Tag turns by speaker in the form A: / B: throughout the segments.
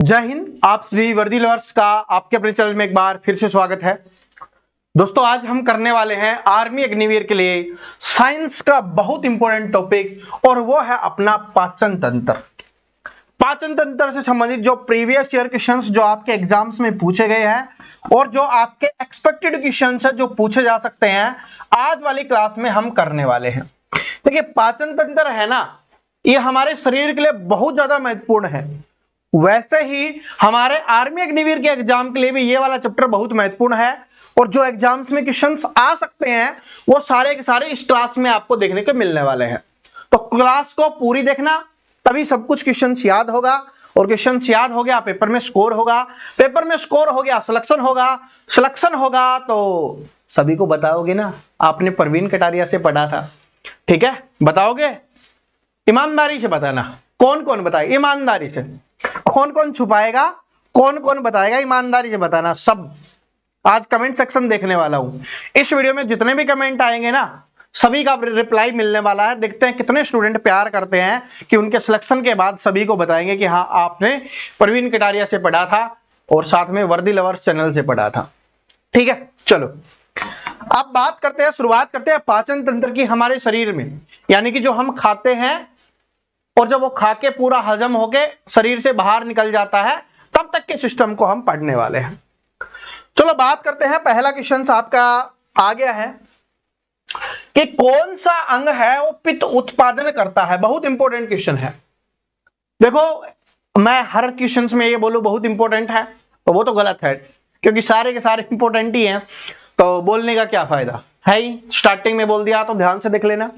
A: जय हिंद। आप सभी वर्दी लवर्स का आपके अपने चैनल में एक बार फिर से स्वागत है। दोस्तों, आज हम करने वाले हैं आर्मी अग्निवीर के लिए साइंस का बहुत इंपॉर्टेंट टॉपिक, और वो है अपना पाचन तंत्र। पाचन तंत्र से संबंधित जो प्रीवियस ईयर क्वेश्चंस जो आपके एग्जाम्स में पूछे गए हैं और जो आपके एक्सपेक्टेड क्वेश्चंस है जो पूछे जा सकते हैं, आज वाली क्लास में हम करने वाले हैं। देखिए, पाचन तंत्र है ना, ये हमारे शरीर के लिए बहुत ज्यादा महत्वपूर्ण है। वैसे ही हमारे आर्मी अग्निवीर के एग्जाम के लिए भी ये वाला चैप्टर बहुत महत्वपूर्ण है, और जो एग्जाम्स में क्वेश्चंस आ सकते हैं वो सारे के सारे इस क्लास में आपको देखने को मिलने वाले हैं। तो क्लास को पूरी देखना, तभी सब कुछ क्वेश्चंस याद होगा, और क्वेश्चंस याद हो गया पेपर में स्कोर होगा, पेपर में स्कोर हो गया सिलेक्शन होगा, सिलेक्शन होगा तो सभी को बताओगे ना। आपने प्रवीण कटारिया से पढ़ा था, ठीक है? बताओगे, ईमानदारी से बताना। कौन कौन बताए ईमानदारी से, कौन कौन छुपाएगा, कौन कौन बताएगा, ईमानदारी से बताना। सब आज कमेंट सेक्शन देखने वाला हूं। इस वीडियो में जितने भी कमेंट आएंगे ना, सभी का रिप्लाई मिलने वाला है। देखते हैं कितने स्टूडेंट प्यार करते हैं कि उनके सिलेक्शन के बाद सभी को बताएंगे कि हाँ, आपने प्रवीण कटारिया से पढ़ा था और साथ में वर्दी लवर्स चैनल से पढ़ा था। ठीक है, चलो अब बात करते हैं, शुरुआत करते हैं पाचन तंत्र की। हमारे शरीर में यानी कि जो हम खाते हैं और जब वो खा के पूरा हजम होके शरीर से बाहर निकल जाता है, तब तक के सिस्टम को हम पढ़ने वाले हैं। चलो बात करते हैं। पहला क्वेश्चन आपका आ गया है कि कौन सा अंग है वो पित्त उत्पादन करता है। बहुत इंपॉर्टेंट क्वेश्चन है। देखो, मैं हर क्वेश्चन में ये बोलूं बहुत इंपॉर्टेंट है तो वो तो गलत है, क्योंकि सारे के सारे इंपॉर्टेंट ही हैं, तो बोलने का क्या फायदा है ही। स्टार्टिंग में बोल दिया तो ध्यान से देख लेना।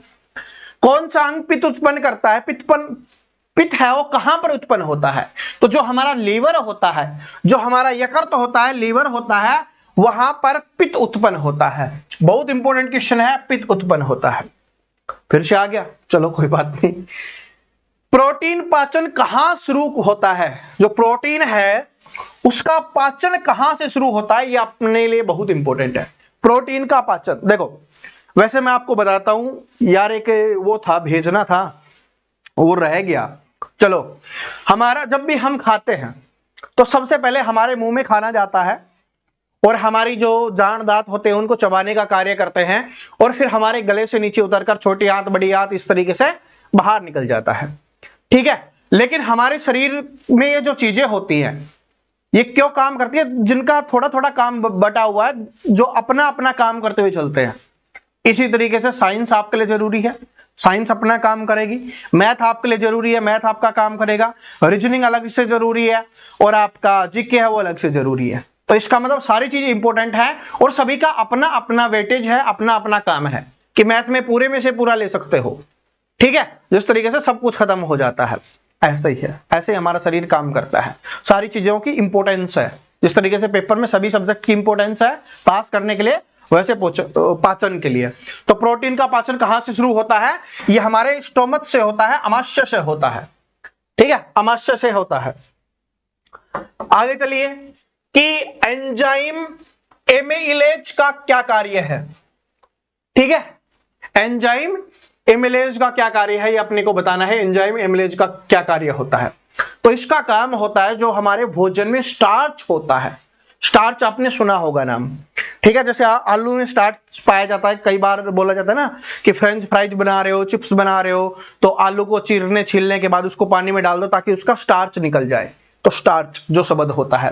A: कौन सा अंग पित्त उत्पन्न करता है? पित्त है वो कहां पर उत्पन्न होता है? तो जो हमारा लीवर होता है, जो हमारा यकृत होता है, लीवर होता है, वहां पर पित्त उत्पन्न होता है। बहुत इंपॉर्टेंट क्वेश्चन है, पित्त उत्पन्न होता है। फिर से आ गया, चलो कोई बात नहीं। प्रोटीन पाचन कहां शुरू होता है? जो प्रोटीन है उसका पाचन कहां से शुरू होता है, ये अपने लिए बहुत इंपॉर्टेंट है। प्रोटीन का पाचन देखो, वैसे मैं आपको बताता हूं यार, एक वो था भेजना था, वो रह गया। चलो, हमारा जब भी हम खाते हैं तो सबसे पहले हमारे मुंह में खाना जाता है, और हमारी जो जान दांत होते हैं उनको चबाने का कार्य करते हैं, और फिर हमारे गले से नीचे उतरकर छोटी आंत, बड़ी आंत इस तरीके से बाहर निकल जाता है। ठीक है, लेकिन हमारे शरीर में ये जो चीजें होती हैं ये क्यों काम करती है? जिनका थोड़ा थोड़ा काम बटा हुआ है, जो अपना अपना काम करते हुए चलते हैं। इसी तरीके से साइंस आपके लिए जरूरी है, साइंस अपना काम करेगी। मैथ आपके लिए जरूरी है, मैथ आपका काम करेगा। रीजनिंग अलग से जरूरी है, और आपका जीके है वो अलग से जरूरी है। तो इसका मतलब सारी चीजें इंपॉर्टेंट है, और सभी का अपना अपना वेटेज है, अपना अपना काम है कि मैथ में पूरे में से पूरा ले सकते हो। ठीक है, जिस तरीके से सब कुछ खत्म हो जाता है, ऐसे ही है, ऐसे ही हमारा शरीर काम करता है। सारी चीजों की इंपॉर्टेंस है। जिस तरीके से पेपर में सभी सब्जेक्ट की इंपॉर्टेंस है पास करने के लिए, वैसे पाचन के लिए। तो प्रोटीन का पाचन कहां से शुरू होता है? ये हमारे स्टोमच से होता है, अमाशय से होता है। ठीक है, अमाशय से होता है। आगे चलिए कि एंजाइम एमिलेज का क्या कार्य है। ठीक है, एंजाइम एमिलेज का क्या कार्य है ये अपने को बताना है। एंजाइम एमिलेज का क्या कार्य होता है? तो इसका काम होता है, जो हमारे भोजन में स्टार्च होता है, स्टार्च आपने सुना होगा नाम। ठीक है, जैसे आलू में स्टार्च पाया जाता है। कई बार बोला जाता है ना कि फ्रेंच फ्राइज बना रहे हो, चिप्स बना रहे हो, तो आलू को चीरने छीलने के बाद उसको पानी में डाल दो ताकि उसका स्टार्च निकल जाए। तो स्टार्च जो शब्द होता है,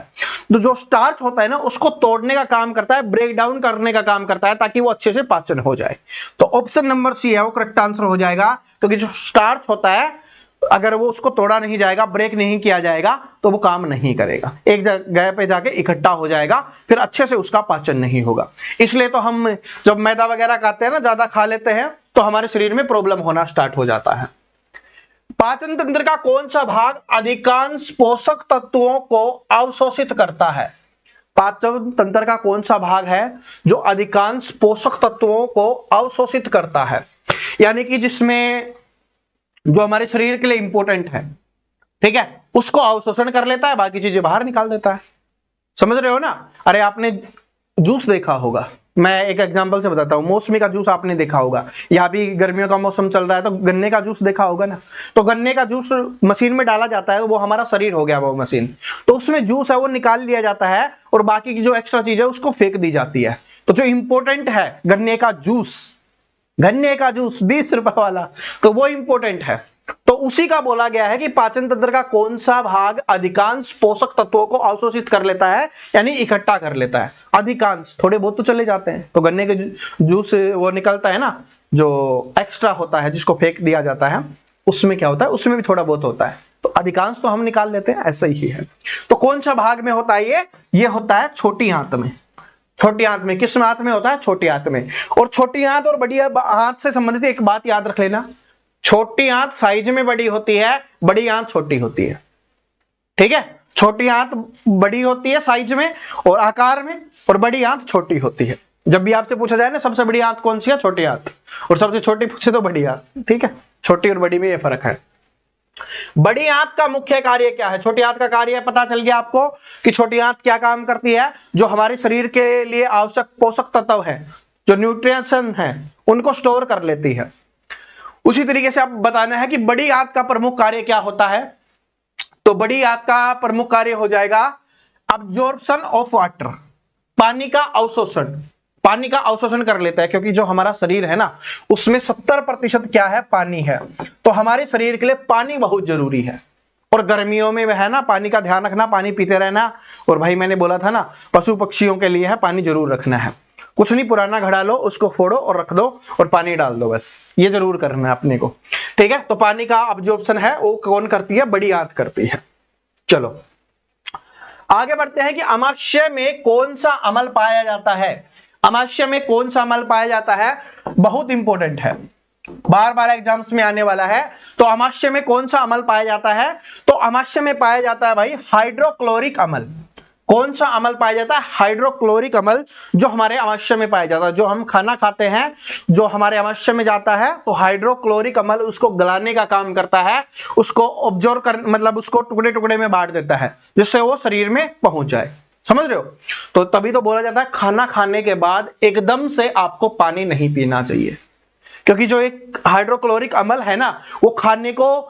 A: तो जो स्टार्च होता है ना, उसको तोड़ने का काम करता है, ब्रेक डाउन करने का काम करता है, ताकि वो अच्छे से पाचन हो जाए। तो ऑप्शन नंबर सी है वो करेक्ट आंसर हो जाएगा, क्योंकि जो स्टार्च होता है अगर वो उसको तोड़ा नहीं जाएगा, ब्रेक नहीं किया जाएगा, तो वो काम नहीं करेगा, एक जगह पे जाके इकट्ठा हो जाएगा, फिर अच्छे से उसका पाचन नहीं होगा। इसलिए तो हम जब मैदा वगैरह खाते हैं ना, ज्यादा खा लेते हैं, तो हमारे शरीर में प्रॉब्लम होना स्टार्ट हो जाता है। पाचन तंत्र का कौन सा भाग अधिकांश पोषक तत्वों को अवशोषित करता है? पाचन तंत्र का कौन सा भाग है जो अधिकांश पोषक तत्वों को अवशोषित करता है, यानी कि जिसमें जो हमारे शरीर के लिए इंपॉर्टेंट है, ठीक है, उसको अवशोषण कर लेता है, बाकी चीजें बाहर निकाल देता है। समझ रहे हो ना? अरे आपने जूस देखा होगा, मैं एक एग्जांपल से बताता हूँ। मौसमी का जूस आपने देखा होगा, यहाँ भी गर्मियों का मौसम चल रहा है तो गन्ने का जूस देखा होगा ना। तो गन्ने का जूस मशीन में डाला जाता है, वो हमारा शरीर हो गया वो मशीन, तो उसमें जूस है वो निकाल लिया जाता है और बाकी की जो एक्स्ट्रा चीज है उसको फेंक दी जाती है। तो जो इंपॉर्टेंट है गन्ने का जूस 20 रुपए वाला, तो वो इंपॉर्टेंट है। तो उसी का बोला गया है कि पाचन तंत्र का कौन सा भाग अधिकांश पोषक तत्वों को अवशोषित कर लेता है, यानी इकट्ठा कर लेता है। अधिकांश, थोड़े बहुत तो चले जाते हैं। तो गन्ने के जूस वो निकलता है ना, जो एक्स्ट्रा होता है जिसको फेंक दिया जाता है, उसमें क्या होता है, उसमें भी थोड़ा बहुत होता है। तो अधिकांश तो हम निकाल लेते हैं, ऐसा ही है। तो कौन सा भाग में होता है ये होता है छोटी आंत में। छोटी आंत में, किस आंत में होता है? छोटी आंत में। और छोटी आंत और बड़ी आंत से संबंधित एक बात याद रख लेना, छोटी आंत साइज में बड़ी होती है, बड़ी आंत छोटी होती है। ठीक है, छोटी आंत बड़ी होती है साइज में और आकार में, और बड़ी आंत छोटी होती है। जब भी आपसे पूछा जाए ना सबसे बड़ी आंत कौन सी है, छोटी आंत, और सबसे छोटी पूछे तो बड़ी आंत। ठीक है, छोटी और बड़ी में ये फर्क है। बड़ी आंत का मुख्य कार्य क्या है? छोटी आंत का कार्य पता चल गया आपको कि छोटी आंत क्या काम करती है। जो हमारे शरीर के लिए आवश्यक पोषक तत्व है, जो न्यूट्रिएंट्स है, उनको स्टोर कर लेती है। उसी तरीके से अब बताना है कि बड़ी आंत का प्रमुख कार्य क्या होता है। तो बड़ी आंत का प्रमुख कार्य हो जाएगा अब्जॉर्प्शन ऑफ वाटर, पानी का अवशोषण। पानी का अवशोषण कर लेता है, क्योंकि जो हमारा शरीर है ना उसमें 70% क्या है, पानी है। तो हमारे शरीर के लिए पानी बहुत जरूरी है। और गर्मियों में है ना, पानी का ध्यान रखना, पानी पीते रहना। और भाई मैंने बोला था ना, पशु पक्षियों के लिए है पानी जरूर रखना है। कुछ नहीं, पुराना घड़ा लो, उसको फोड़ो और रख दो और पानी डाल दो, बस ये जरूर करना है अपने को। ठीक है, तो पानी का अब्जॉर्प्शन है वो कौन करती है? बड़ी आंत करती है। चलो आगे बढ़ते हैं कि अमाशय में कौन सा अम्ल पाया जाता है। अमाशय में कौन सा अम्ल पाया जाता है, बहुत इंपॉर्टेंट है, बार बार एग्जाम्स में आने वाला है। तो अमाशय में कौन सा अम्ल पाया जाता है? तो अमाशय में पाया जाता है भाई हाइड्रोक्लोरिक अम्ल। कौन सा अम्ल पाया जाता है? हाइड्रोक्लोरिक अम्ल, जो हमारे अमाशय में पाया जाता है। जो हम खाना खाते हैं, जो हमारे अमाशय में जाता है, तो हाइड्रोक्लोरिक अम्ल उसको गलाने का काम करता है, उसको ऑब्जॉर्व कर, मतलब उसको टुकड़े टुकड़े में बांट देता है, जिससे वो शरीर में पहुंच जाए। समझ रहे हो? तो तभी तो बोला जाता है खाना खाने के बाद एकदम से आपको पानी नहीं पीना चाहिए, क्योंकि जो एक हाइड्रोक्लोरिक अम्ल है ना, वो खाने को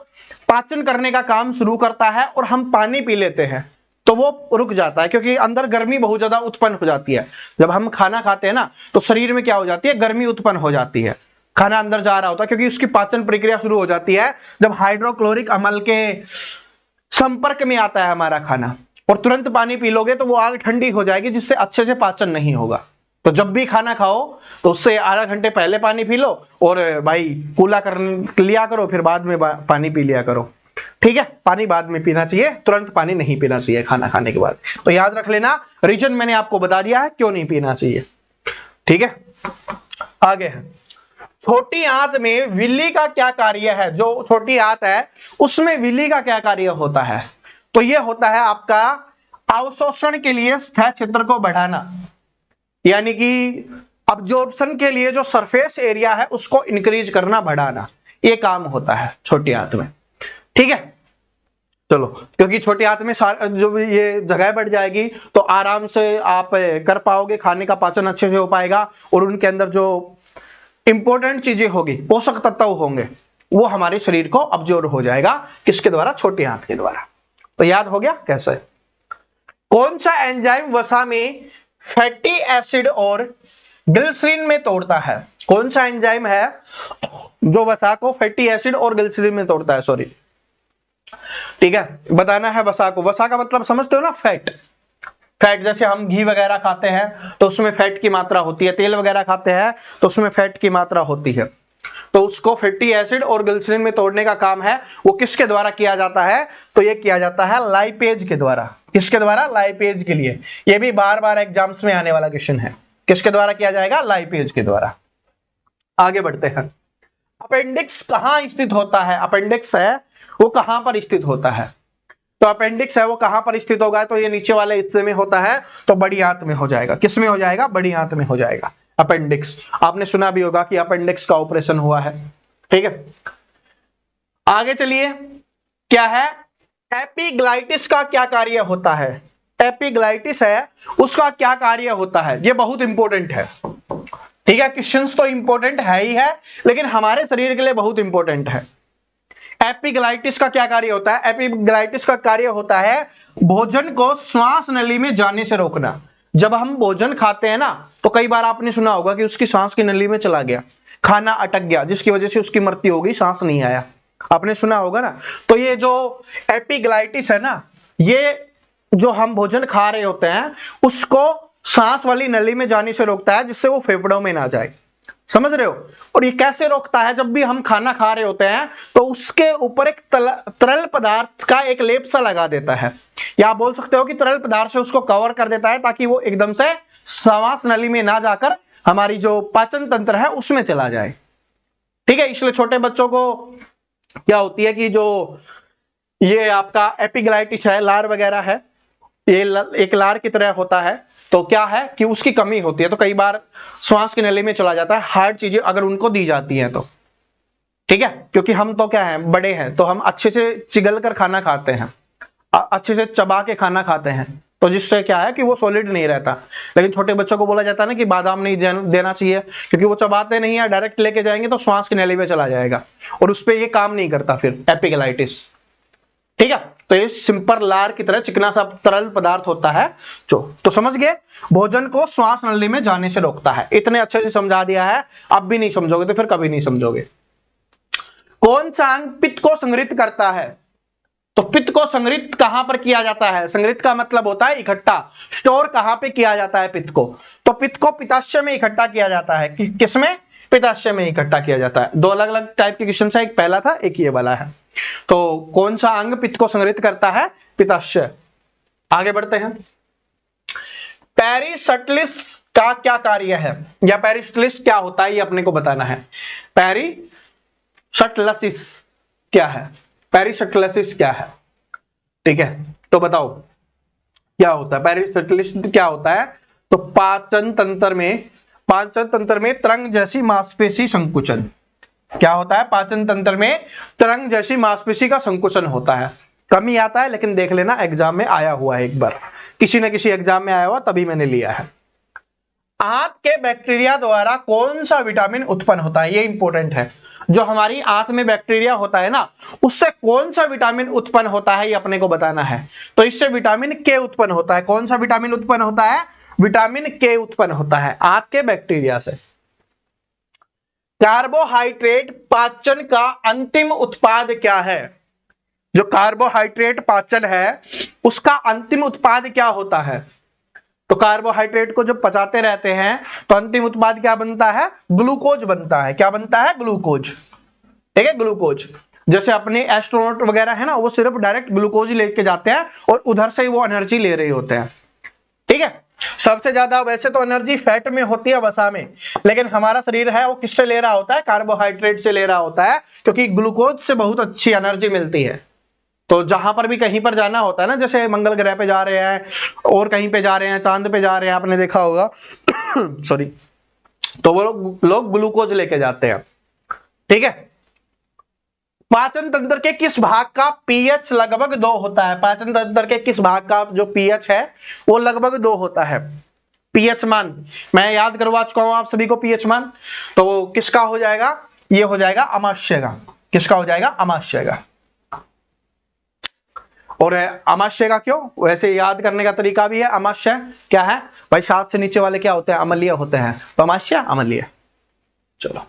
A: पाचन करने का काम शुरू करता है और हम पानी पी लेते हैं तो वो रुक जाता है, क्योंकि अंदर गर्मी बहुत ज्यादा उत्पन्न हो जाती है। जब हम खाना खाते हैं ना तो शरीर में क्या हो जाती है, गर्मी उत्पन्न हो जाती है, खाना अंदर जा रहा होता है, क्योंकि उसकी पाचन प्रक्रिया शुरू हो जाती है जब हाइड्रोक्लोरिक अम्ल के संपर्क में आता है हमारा खाना। और तुरंत पानी पी लोगे तो वो आग ठंडी हो जाएगी, जिससे अच्छे से पाचन नहीं होगा। तो जब भी खाना खाओ तो उससे आधा घंटे पहले पानी पी लो, और भाई कूला कर लिया करो, फिर बाद में पानी पी लिया करो। ठीक है, पानी बाद में पीना चाहिए, तुरंत पानी नहीं पीना चाहिए खाना खाने के बाद। तो याद रख लेना, रीजन मैंने आपको बता दिया है क्यों नहीं पीना चाहिए। ठीक है, आगे है छोटी आंत में विल्ली का क्या कार्य है। जो छोटी आंत है उसमें विल्ली का क्या कार्य होता है? तो ये होता है आपका अवशोषण के लिए सतह क्षेत्र को बढ़ाना, यानी कि अब्जॉर्प्शन के लिए जो सरफेस एरिया है उसको इंक्रीज करना, बढ़ाना, ये काम होता है छोटी आंत में। ठीक है, चलो, क्योंकि छोटी आंत में जो ये जगह बढ़ जाएगी तो आराम से आप कर पाओगे, खाने का पाचन अच्छे से हो पाएगा, और उनके अंदर जो इंपॉर्टेंट चीजें होगी, पोषक तत्व होंगे, वो हमारे शरीर को अब्जॉर्ब हो जाएगा। किसके द्वारा? छोटी आंत के द्वारा। तो याद हो गया कैसे। कौन सा एंजाइम वसा में फैटी एसिड और ग्लिसरीन में तोड़ता है? कौन सा एंजाइम है जो वसा को फैटी एसिड और ग्लिसरीन में तोड़ता है? सॉरी, ठीक है, बताना है वसा को। वसा का मतलब समझते हो ना, फैट। फैट जैसे हम घी वगैरह खाते हैं तो उसमें फैट की मात्रा होती है, तेल वगैरह खाते हैं तो उसमें फैट की मात्रा होती है। तो उसको फैटी एसिड और ग्लिसरीन में तोड़ने का काम है, वो किसके द्वारा किया जाता है? तो ये किया जाता है लाइपेज के द्वारा। किसके द्वारा? लाइपेज के लिए। ये भी बार बार एग्जाम्स में आने वाला क्वेश्चन है। किसके द्वारा किया जाएगा? लाइपेज के द्वारा। आगे बढ़ते हैं। अपेंडिक्स कहां स्थित होता है? अपेंडिक्स है वो कहां पर स्थित होता है? तो अपेंडिक्स है वो कहां पर स्थित होगा? तो ये नीचे वाले हिस्से में होता है, तो बड़ी आंत में हो जाएगा। किस में हो जाएगा? बड़ी आंत में हो जाएगा अपेंडिक्स। आपने सुना भी होगा कि अपेंडिक्स का ऑपरेशन हुआ है। ठीक है, आगे चलिए, क्या है? एपिग्लाइटिस का क्या कार्य होता है? एपिग्लाइटिस है उसका क्या कार्य होता है? ये बहुत इंपॉर्टेंट है। ठीक है, क्वेश्चंस तो इंपॉर्टेंट है ही है, लेकिन हमारे शरीर के लिए बहुत इंपॉर्टेंट है। एपिग्लाइटिस का क्या कार्य होता है? एपिग्लाइटिस का कार्य होता है भोजन को श्वास नली में जाने से रोकना। जब हम भोजन खाते हैं ना, तो कई बार आपने सुना होगा कि उसकी सांस की नली में चला गया, खाना अटक गया, जिसकी वजह से उसकी मृत्यु हो गई, सांस नहीं आया, आपने सुना होगा ना। तो ये जो एपिग्लाइटिस है ना, ये जो हम भोजन खा रहे होते हैं उसको सांस वाली नली में जाने से रोकता है, जिससे वो फेफड़ों में ना जाए। समझ रहे हो? और ये कैसे रोकता है? जब भी हम खाना खा रहे होते हैं तो उसके ऊपर एक तरल पदार्थ का एक लेप सा लगा देता है, या आप बोल सकते हो कि तरल पदार्थ से उसको कवर कर देता है, ताकि वो एकदम से श्वास नली में ना जाकर हमारी जो पाचन तंत्र है उसमें चला जाए। ठीक है, इसलिए छोटे बच्चों को क्या होती है कि जो ये आपका एपिग्लाइटिस है, लार वगैरह है, ये एक लार की तरह होता है, तो क्या है कि उसकी कमी होती है, तो कई बार श्वास की नली में चला जाता है। हार्ड चीजें अगर उनको दी जाती हैं तो ठीक है, क्योंकि हम तो क्या है, बड़े हैं, तो हम अच्छे से चिगल कर खाना खाते हैं, अच्छे से चबा के खाना खाते हैं, तो जिससे क्या है कि वो सॉलिड नहीं रहता। लेकिन छोटे बच्चों को बोला जाता है ना कि बादाम नहीं देना चाहिए, क्योंकि वो चबाते नहीं है, डायरेक्ट लेके जाएंगे तो श्वास की नली में चला जाएगा, और उस पर ये काम नहीं करता फिर एपिग्लाइटिस। ठीक है, तो ये सिंपल लार की तरह चिकना सा तरल पदार्थ होता है जो, तो समझ गए, भोजन को श्वास नली में जाने से रोकता है। इतने अच्छे से समझा दिया है, अब भी नहीं समझोगे तो फिर कभी नहीं समझोगे। कौन सा अंग पित्त को संग्रहित करता है? तो पित्त को संग्रहित कहां पर किया जाता है? संग्रहित का मतलब होता है इकट्ठा, स्टोर कहां पे किया जाता है पित्त को? तो पित्त को पित्ताशय में इकट्ठा किया जाता है। किसमें? पित्ताशय में इकट्ठा किया जाता है। दो अलग अलग टाइप के क्वेश्चन है, एक पहला था, एक ये वाला है। तो कौन सा अंग पित्त को संग्रहित करता है? पित्ताशय। आगे बढ़ते हैं। पेरिस्टालिस का क्या कार्य है, या पेरिस्टालिस क्या होता है, ये अपने को बताना है। पेरिस्टालिस क्या है? पेरिस्टालिस क्या है? ठीक है, तो बताओ क्या होता है पेरिस्टालिस? क्या होता है? तो पाचन तंत्र में तरंग जैसी मांसपेशी संकुचन। क्या होता है? पाचन तंत्र में तरंग जैसी मांसपेशी का संकुचन होता है। कम ही आता है, लेकिन देख लेना एग्जाम में आया हुआ है, एक बार किसी न किसी एग्जाम में आया हुआ, तभी मैंने लिया है। आंत के बैक्टीरिया द्वारा कौन सा विटामिन उत्पन्न होता है? ये इंपॉर्टेंट है। जो हमारी आंत में बैक्टीरिया होता है ना, उससे कौन सा विटामिन उत्पन्न होता है, ये अपने को बताना है। तो इससे विटामिन के उत्पन्न होता है। कौन सा विटामिन उत्पन्न होता है? विटामिन के उत्पन्न होता है आंत के बैक्टीरिया से। कार्बोहाइड्रेट पाचन का अंतिम उत्पाद क्या है? जो कार्बोहाइड्रेट पाचन है उसका अंतिम उत्पाद क्या होता है? तो कार्बोहाइड्रेट को जब पचाते रहते हैं तो अंतिम उत्पाद क्या बनता है? ग्लूकोज बनता है। क्या बनता है? ग्लूकोज। ठीक है, ग्लूकोज। जैसे अपने एस्ट्रोनॉट वगैरह है ना, वो सिर्फ डायरेक्ट ग्लूकोज ही लेके जाते हैं और उधर से ही वो एनर्जी ले रहे होते हैं। ठीक है, सबसे ज्यादा वैसे तो एनर्जी फैट में होती है, वसा में, लेकिन हमारा शरीर है वो किससे ले रहा होता है? कार्बोहाइड्रेट से ले रहा होता है, क्योंकि ग्लूकोज से बहुत अच्छी एनर्जी मिलती है। तो जहां पर भी कहीं पर जाना होता है ना, जैसे मंगल ग्रह पे जा रहे हैं और कहीं पे जा रहे हैं, चांद पे जा रहे हैं, आपने देखा होगा सॉरी, तो वो लोग ग्लूकोज लेके जाते हैं। ठीक है, पाचन तंत्र के किस भाग का पीएच लगभग 2 होता है? पाचन तंत्र के किस भाग का जो पीएच है वो लगभग 2 होता है। पीएच मान मैं याद करवा चुका हूं आप सभी को। पीएच मान तो किसका हो जाएगा? ये हो जाएगा अमाशय का। किसका हो जाएगा? अमाशय का। और अमाशय का क्यों? वैसे याद करने का तरीका भी है। अमाशय क्या है भाई? 7 से नीचे वाले क्या होते हैं? अम्लीय होते हैं, तो अमाशय अम्लीय। चलो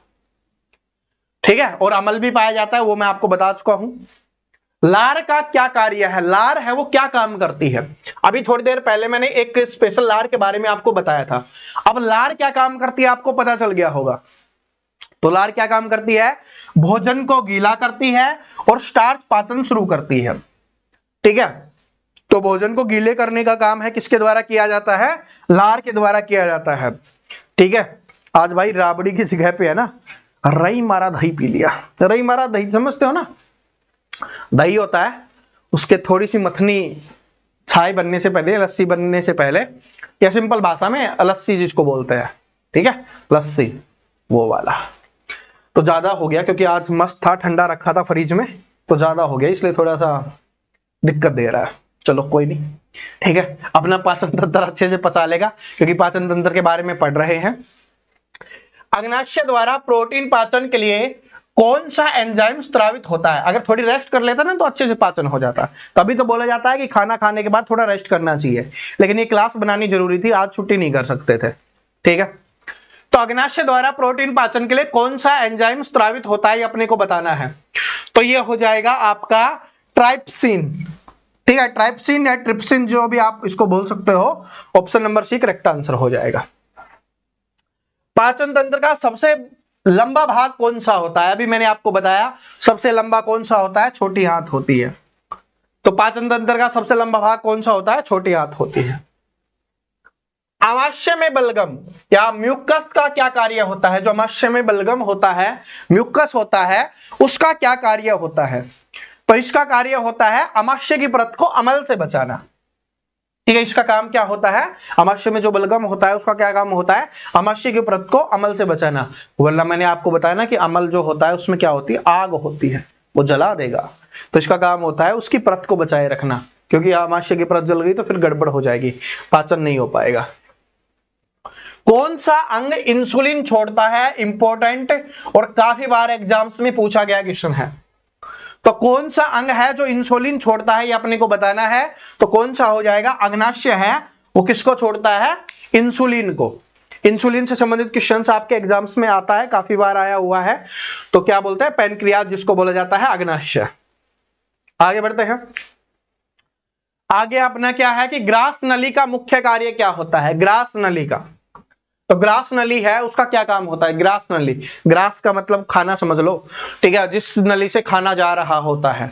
A: ठीक है, और अमल भी पाया जाता है, वो मैं आपको बता चुका हूं। लार का क्या कार्य है? लार है वो क्या काम करती है? अभी थोड़ी देर पहले मैंने एक स्पेशल लार के बारे में आपको बताया था। अब लार क्या काम करती है आपको पता चल गया होगा। तो लार क्या काम करती है? भोजन को गीला करती है और स्टार्च पाचन शुरू करती है। ठीक है, तो भोजन को गीले करने का काम है किसके द्वारा किया जाता है? लार के द्वारा किया जाता है। ठीक है, आज भाई राबड़ी की जगह पे है ना रई मारा दही पी लिया। रई मारा दही समझते हो ना? दही होता है, उसके थोड़ी सी मथनी छाई बनने से पहले, लस्सी बनने से पहले, या सिंपल भाषा में लस्सी जिसको बोलते हैं। ठीक है, लस्सी वो वाला। तो ज्यादा हो गया क्योंकि आज मस्त था, ठंडा रखा था फ्रिज में, तो ज्यादा हो गया, इसलिए थोड़ा सा दिक्कत दे रहा है। चलो कोई नहीं, ठीक है, अपना पाचन तंत्र अच्छे से पचा लेगा, क्योंकि पाचन तंत्र के बारे में पढ़ रहे हैं। अग्नाशय द्वारा प्रोटीन पाचन के लिए कौन सा एंजाइम स्रावित होता है? अगर थोड़ी रेस्ट कर लेता ना तो अच्छे से पाचन हो जाता। तभी तो बोला जाता है कि खाना खाने के बाद थोड़ा रेस्ट करना चाहिए, लेकिन ये क्लास बनानी जरूरी थी, आज छुट्टी नहीं कर सकते थे। ठीक है, तो अग्नाशय द्वारा प्रोटीन पाचन के लिए कौन सा एंजाइम स्रावित होता है, ये अपने को बताना है। तो ये हो जाएगा आपका ट्राइप्सिन। ठीक है, ट्राइप्सिन या ट्रिप्सिन जो भी आप इसको बोल सकते हो। Option number C correct answer हो जाएगा। पाचन तंत्र का सबसे लंबा भाग कौन सा होता है? अभी मैंने आपको बताया सबसे लंबा कौन सा होता है, छोटी आंत होती है। तो पाचन तंत्र का सबसे लंबा भाग कौन सा होता है, छोटी आंत होती है। आमाशय में बलगम या म्यूकस का क्या कार्य होता है? जो आमाशय में बलगम होता है, म्यूकस होता है, उसका क्या कार्य होता है? तो इसका कार्य होता है आमाशय की परत को अम्ल से बचाना। ठीक है, इसका काम क्या होता है? आमाशय में जो बलगम होता है उसका क्या काम होता है? आमाशय की परत को अम्ल से बचाना। वरना मैंने आपको बताया ना कि अम्ल जो होता है उसमें क्या होती है, आग होती है, वो जला देगा। तो इसका काम होता है उसकी परत को बचाए रखना, क्योंकि आमाशय की परत जल गई तो फिर गड़बड़ हो जाएगी, पाचन नहीं हो पाएगा। कौन सा अंग इंसुलिन छोड़ता है? इंपॉर्टेंट और काफी बार एग्जाम्स में पूछा गया क्वेश्चन है। तो कौन सा अंग है जो इंसुलिन छोड़ता है, ये अपने को बताना है। तो कौन सा हो जाएगा? अग्नाशय है, वो किसको छोड़ता है? इंसुलिन को। इंसुलिन से संबंधित क्वेश्चंस आपके एग्जाम्स में आता है, काफी बार आया हुआ है। तो क्या बोलते हैं? पैनक्रियाज, जिसको बोला जाता है अग्नाशय। आगे बढ़ते हैं। आगे अपना क्या है कि ग्रास नली का मुख्य कार्य क्या होता है? ग्रास नली का, तो ग्रास नली है उसका क्या काम होता है? ग्रास नली, ग्रास का मतलब खाना समझ लो। ठीक है, जिस नली से खाना जा रहा होता है,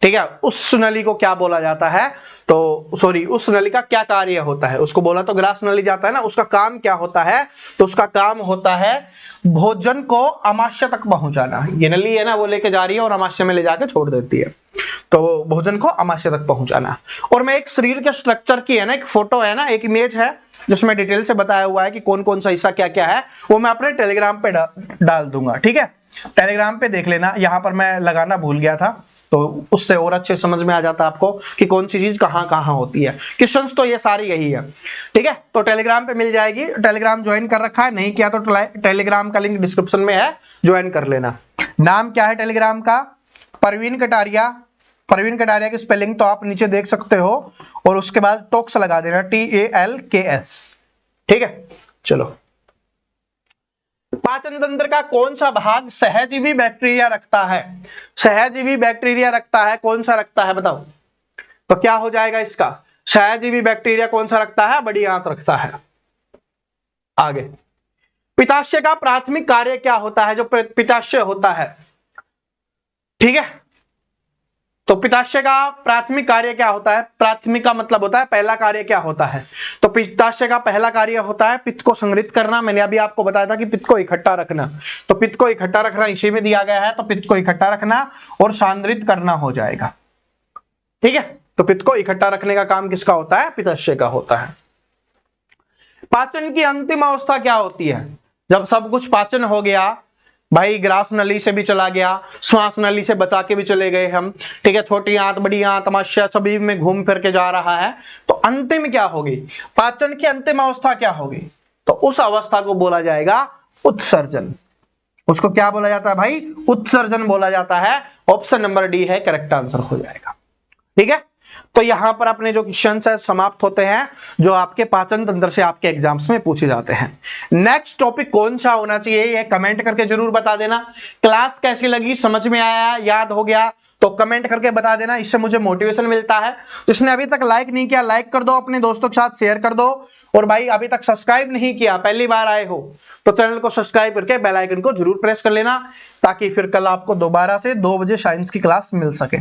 A: ठीक है, उस नली को क्या बोला जाता है? तो सॉरी, उस नली का क्या कार्य होता है उसको बोला, तो ग्रास नली जाता है ना, उसका काम क्या होता है? तो उसका काम होता है भोजन को आमाशय तक पहुंचाना। ये नली है ना, वो लेके जा रही है और आमाशय में ले जाके छोड़ देती है, तो भोजन को आमाशय तक पहुंचाना। और मैं एक शरीर के स्ट्रक्चर की है ना, एक फोटो है ना, एक इमेज है जिसमें डिटेल से बताया हुआ है कि कौन कौन सा हिस्सा क्या क्या है, वो मैं अपने टेलीग्राम पे डाल दूंगा। ठीक है, टेलीग्राम पे देख लेना, यहां पर मैं लगाना भूल गया था, तो उससे और अच्छे समझ में आ जाता आपको कि कौन सी चीज कहां कहां होती है। क्वेश्चंस तो ये सारी यही है। ठीक है, तो टेलीग्राम पे मिल जाएगी। टेलीग्राम ज्वाइन कर रखा है? नहीं किया तो टेलीग्राम का लिंक डिस्क्रिप्शन में है, ज्वाइन कर लेना। नाम क्या है टेलीग्राम का? परवीन कटारिया। परवीन कटारिया की स्पेलिंग तो आप नीचे देख सकते हो, और उसके बाद टॉक्स लगा देना, TALKS। ठीक है, चलो। पाचन तंत्र का कौन सा भाग सहजीवी बैक्टीरिया रखता है? सहजीवी बैक्टीरिया रखता है, कौन सा रखता है बताओ? तो क्या हो जाएगा इसका? सहजीवी बैक्टीरिया कौन सा रखता है? बड़ी आंत रखता है। आगे, पित्ताशय का प्राथमिक कार्य क्या होता है? जो पित्ताशय होता है, ठीक है, तो पित्ताशय का प्राथमिक कार्य क्या होता है? प्राथमिक का मतलब होता है पहला कार्य क्या होता है? तो पित्ताशय का पहला कार्य होता है पित्त को संग्रहित करना। मैंने अभी आपको बताया था कि पित्त को इकट्ठा रखना, तो पित्त को इकट्ठा रखना इसी में दिया गया है, तो पित्त को इकट्ठा रखना और सांद्रित करना हो जाएगा। ठीक है, तो पित्त को इकट्ठा रखने का काम किसका होता है? पित्ताशय का होता है। पाचन की अंतिम अवस्था क्या होती है? जब सब कुछ पाचन हो गया, भाई ग्रास नली से भी चला गया, श्वास नली से बचा के भी चले गए हम, ठीक है, छोटी आंत बड़ी आंत आमाशय सभी में घूम फिर के जा रहा है, तो अंतिम क्या होगी? पाचन की अंतिम अवस्था क्या होगी? तो उस अवस्था को बोला जाएगा उत्सर्जन। उसको क्या बोला जाता है भाई? उत्सर्जन बोला जाता है। ऑप्शन नंबर डी है करेक्ट आंसर हो जाएगा। ठीक है, तो यहां पर अपने जो क्वेश्चन है समाप्त होते हैं, जो आपके पाचन तंत्र से आपके एग्जाम्स में पूछे जाते हैं। नेक्स्ट टॉपिक कौन सा होना चाहिए ये कमेंट करके जरूर बता देना। क्लास कैसी लगी, समझ में आया, याद हो गया, तो कमेंट करके बता देना, इससे मुझे मोटिवेशन मिलता है। जिसने अभी तक लाइक नहीं किया लाइक कर दो, अपने दोस्तों के साथ शेयर कर दो, और भाई अभी तक सब्सक्राइब नहीं किया, पहली बार आए हो तो चैनल को सब्सक्राइब करके बेल आइकन को जरूर प्रेस कर लेना, ताकि फिर कल आपको दोबारा से 2 बजे साइंस की क्लास मिल सके।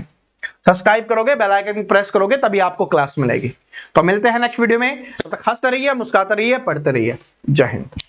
A: सब्सक्राइब करोगे, बेल आइकन प्रेस करोगे, तभी आपको क्लास मिलेगी। तो मिलते हैं नेक्स्ट वीडियो में, तब तक हंसते रहिए, मुस्कुराते रहिए, पढ़ते रहिए। जय हिंद।